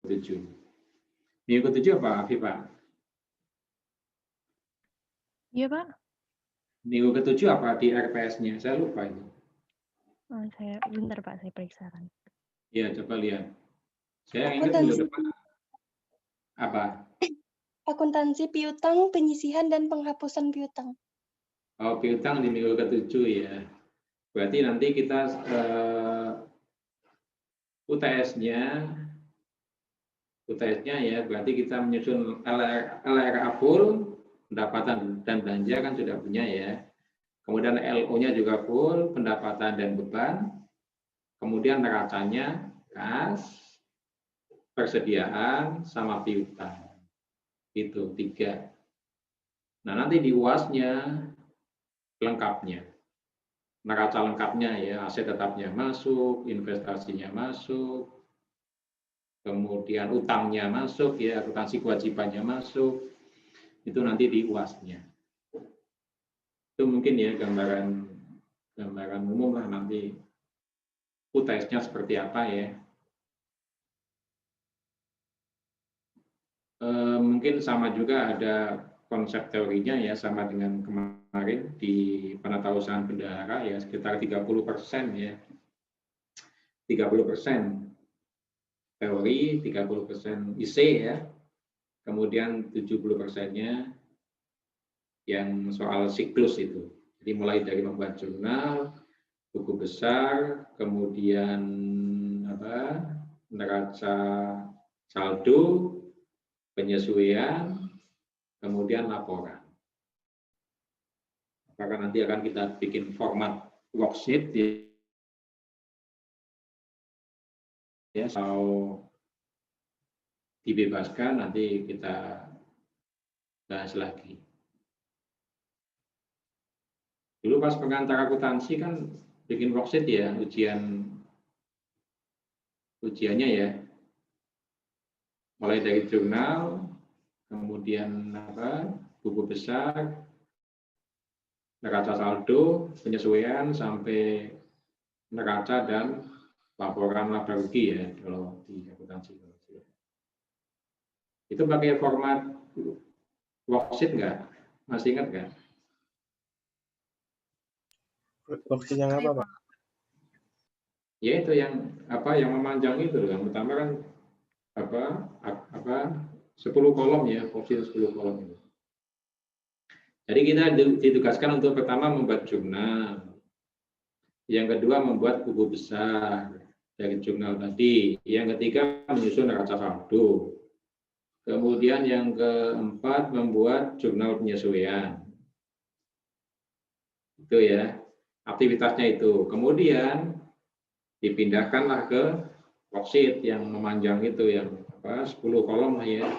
ke-7. Minggu ke-7 apa, Viva? Iya, Pak. Minggu ke-7 apa di RPS-nya? Saya lupa itu. Bentar, Pak, saya periksakan. Ya, coba lihat. Saya ingat minggu depan. Apa? Akuntansi piutang, penyisihan, dan penghapusan piutang. Oh, piutang di minggu ke-7 ya. Berarti nanti kita UTS-nya ya, berarti kita menyusun LRA full, pendapatan dan belanja kan sudah punya ya. Kemudian LO-nya juga full, pendapatan dan beban. Kemudian neracanya, kas, persediaan, sama piutang. Itu 3. Nah, nanti di UAS-nya lengkapnya. Neraca lengkapnya ya, aset tetapnya masuk, investasinya masuk, kemudian utangnya masuk ya, akuntansi kewajibannya masuk. Itu nanti di UAS-nya. Itu mungkin ya gambaran umum lah nanti UTS-nya seperti apa ya. Mungkin sama juga ada konsep teorinya ya, sama dengan kemarin di penatausahaan bendahara ya, sekitar 30% ya. 30% teori, 30% IC ya. Kemudian 70%-nya yang soal siklus itu. Jadi mulai dari membuat jurnal, buku besar, kemudian neraca saldo, penyesuaian, kemudian laporan. Apakah nanti akan kita bikin format worksheet ya, atau dibebaskan, nanti kita bahas lagi. Dulu pas pengantar akuntansi kan bikin worksheet ya, ujiannya ya, mulai dari jurnal, kemudian buku besar, neraca saldo, penyesuaian, sampai neraca dan laporan laba rugi ya kalau di akuntansi. Itu pakai format worksheet nggak? Masih ingat nggak? Worksheet yang apa, Pak? Ya itu yang memanjang itu. Yang pertama kan 10 kolom ya, opsi 10 kolom itu. Jadi kita ditugaskan untuk pertama membuat jurnal. Yang kedua membuat buku besar dari jurnal tadi. Yang ketiga menyusun neraca saldo. Kemudian yang keempat membuat jurnal penyesuaian. Itu ya, aktivitasnya itu. Kemudian dipindahkanlah ke worksheet yang memanjang itu, yang 10 kolom lah ya.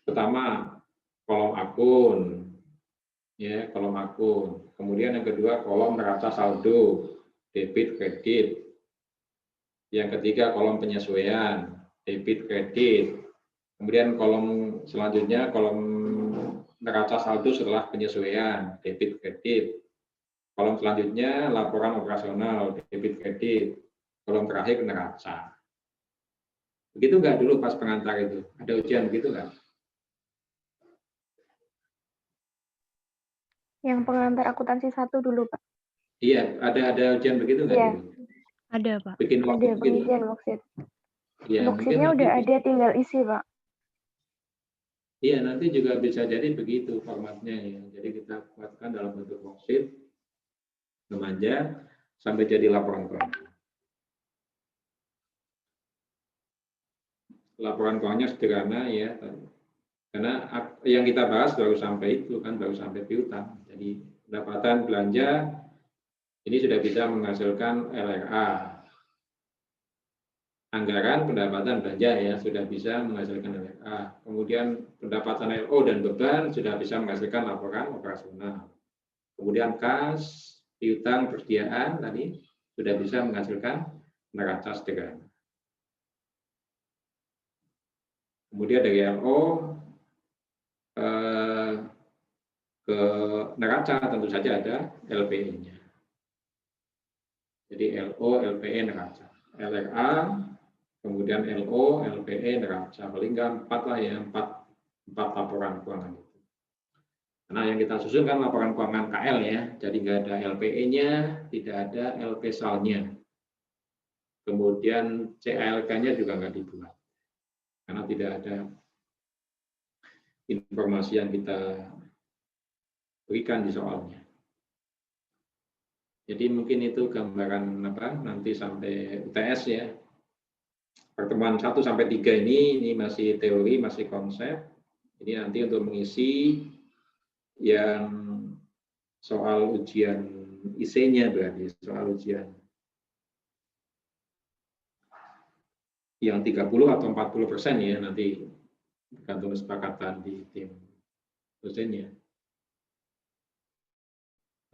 Pertama kolom akun, ya kolom akun. Kemudian yang kedua kolom neraca saldo, debit kredit. Yang ketiga kolom penyesuaian, debit kredit. Kemudian kolom selanjutnya kolom neraca saldo setelah penyesuaian, debit kredit. Kolom selanjutnya laporan operasional, debit kredit. Kolom terakhir neraca. Begitu nggak dulu pas pengantar itu? Ada ujian begitu nggak? Yang pengantar akuntansi 1 dulu, Pak. Iya, ada ujian begitu nggak? Iya. Dulu? Ada, Pak. Bikin Ada worksheet gitu. pengisian worksheet. Ya, Worksheetnya udah ada, tinggal isi, Pak. Iya, nanti juga bisa jadi begitu formatnya ya. Jadi kita buatkan dalam bentuk worksheet, memanjang sampai jadi laporan keuangan. Laporan keuangannya sederhana ya, karena yang kita bahas baru sampai itu kan, baru sampai piutang. Jadi pendapatan belanja ini sudah bisa menghasilkan LRA. Anggaran pendapatan belanja ya sudah bisa menghasilkan LRA. Kemudian pendapatan LO dan beban sudah bisa menghasilkan laporan operasional. Kemudian kas, piutang, persediaan tadi sudah bisa menghasilkan neraca sederhana. Kemudian dari LO ke neraca tentu saja ada LPE-nya. Jadi LO, LPE, neraca. LRA, kemudian LO, LPE, neraca, paling nggak 4 lah ya, 4 laporan keuangan. Karena yang kita susun kan laporan keuangan KL ya, jadi nggak ada LPE-nya, tidak ada LP SAL-nya. Kemudian CALK-nya juga nggak dibuat, karena tidak ada informasi yang kita berikan di soalnya. Jadi mungkin itu gambaran apa nanti sampai UTS ya. Pertemuan 1 sampai 3 ini masih teori, masih konsep. Ini nanti untuk mengisi yang soal ujian IC-nya berarti, soal ujian yang 30 atau 40% ya nanti tergantung kesepakatan di tim dosennya.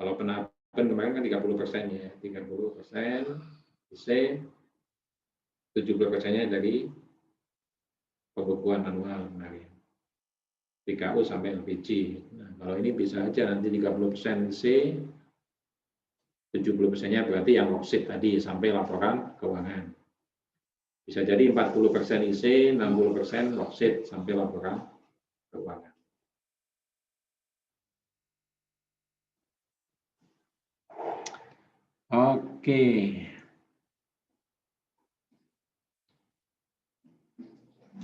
Kalau penahapan kemarin kan 30% ya, 30% IC, 70%-nya dari pembukuan manual kemarin. PKU sampai LPG. Nah, kalau ini bisa aja nanti 30% IC, 70%-nya berarti yang worksheet tadi sampai laporan keuangan. Bisa jadi 40% IC, 60% worksheet sampai laporan keuangan. Oke.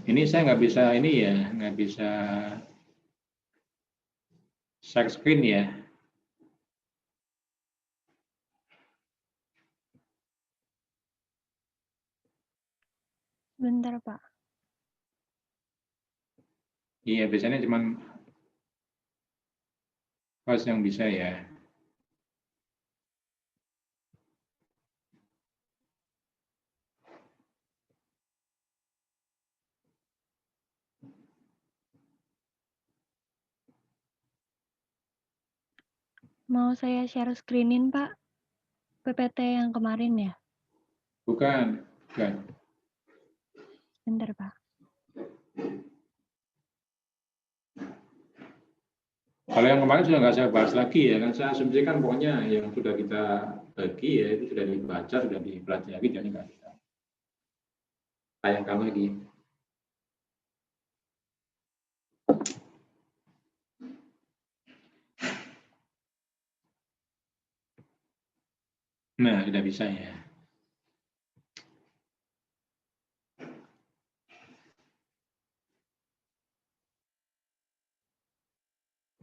Ini saya nggak bisa ini ya, nggak bisa share screen ya. Bentar, Pak. Iya, biasanya cuma pas yang bisa ya. Mau saya share screen-in, Pak? PPT yang kemarin ya? Bukan. Bentar, Pak. Kalau yang kemarin sudah nggak saya bahas lagi ya, kan saya asumsikan pokoknya yang sudah kita bagi ya itu sudah dibaca, sudah dipelajari, jadi nggak kita tayangkan lagi. Nah, sudah bisa ya.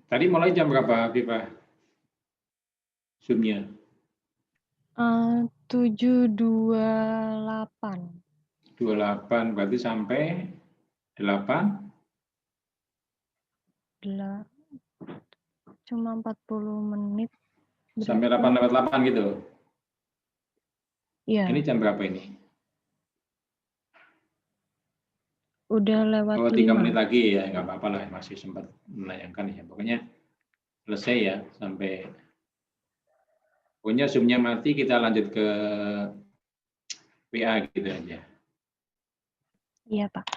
Tadi mulai jam berapa, Viva? Zoom-nya? 7.28. 28 berarti sampai 8? Cuma 40 menit. Sampai 8 gitu? Iya. Ini jam berapa ini? Udah lewat 3 5. menit lagi ya, nggak apa-apa lah, masih sempat menayangkan ya. Pokoknya selesai ya, sampai pokoknya Zoom-nya mati, kita lanjut ke WA gitu aja. Iya, Pak.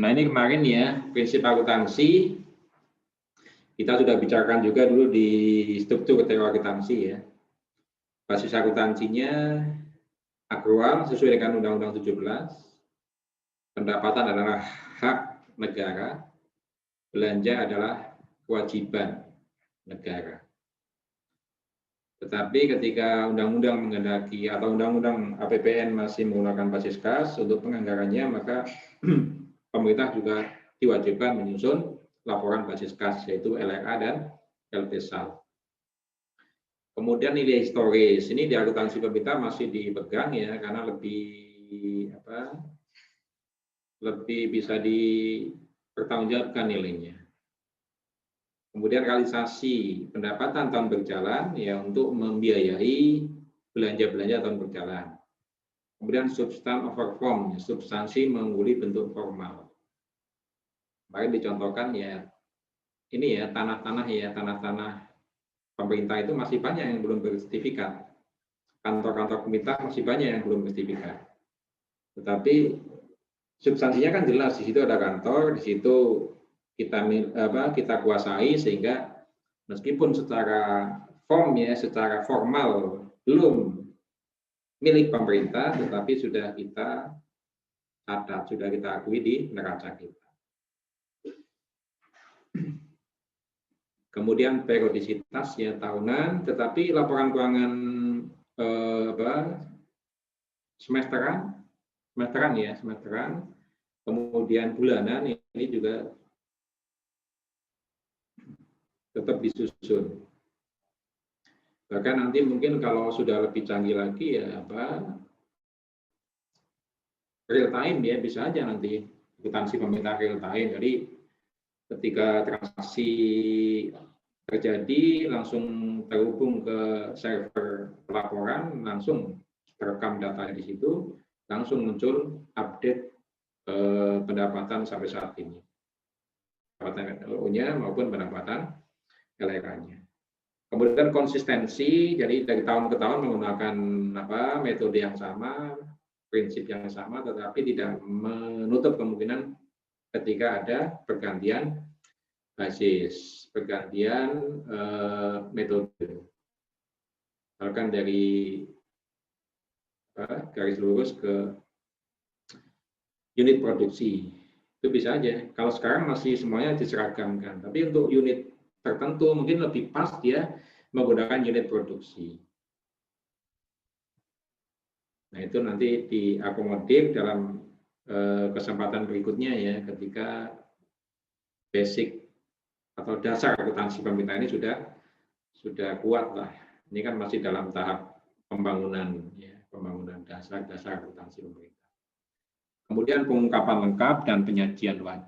Nah ini kemarin ya, prinsip akuntansi, kita sudah bicarakan juga dulu di struktur teori akuntansi ya. Basis akuntansinya akrual sesuai dengan Undang-Undang 17, pendapatan adalah hak negara, belanja adalah kewajiban negara. Tetapi ketika undang-undang menghendaki atau undang-undang APBN masih menggunakan basis kas untuk penganggarannya, maka pemerintah juga diwajibkan menyusun laporan basis kas, yaitu LRA dan LPSAL. Kemudian nilai historis, ini di akuntansi pemerintah masih dipegang ya, karena lebih bisa dipertanggungjawabkan nilainya. Kemudian realisasi pendapatan tahun berjalan ya untuk membiayai belanja-belanja tahun berjalan. Kemudian substan over form, substansi mengungguli bentuk formal. Kemarin dicontohkan ya, ini ya tanah-tanah pemerintah itu masih banyak yang belum bersertifikat. Kantor-kantor pemerintah masih banyak yang belum bersertifikat. Tetapi substansinya kan jelas, di situ ada kantor, di situ kita kuasai, sehingga meskipun secara form ya, secara formal belum milik pemerintah, tetapi sudah kita catat, sudah kita akui di neraca kita. Kemudian periodisitasnya tahunan, tetapi laporan keuangan semesteran, kemudian bulanan ini juga tetap disusun. Bahkan nanti mungkin kalau sudah lebih canggih lagi ya real time ya, bisa aja nanti akuntansi pemerintah real time. Jadi ketika transaksi terjadi langsung terhubung ke server pelaporan, langsung terekam data di situ, langsung muncul update pendapatan sampai saat ini, pendapatan LO-nya maupun pendapatan LRA-nya. Kemudian konsistensi, jadi dari tahun ke tahun menggunakan metode yang sama, prinsip yang sama, tetapi tidak menutup kemungkinan ketika ada pergantian basis, pergantian metode. Misalkan dari garis lurus ke unit produksi, itu bisa aja. Kalau sekarang masih semuanya diseragamkan, tapi untuk unit tertentu mungkin lebih pas dia menggunakan unit produksi. Nah, itu nanti diakomodir dalam kesempatan berikutnya ya, ketika basic atau dasar akuntansi pemerintah ini sudah kuat lah. Ini kan masih dalam tahap pembangunan ya, pembangunan dasar akuntansi pemerintah. Kemudian pengungkapan lengkap dan penyajian wajib.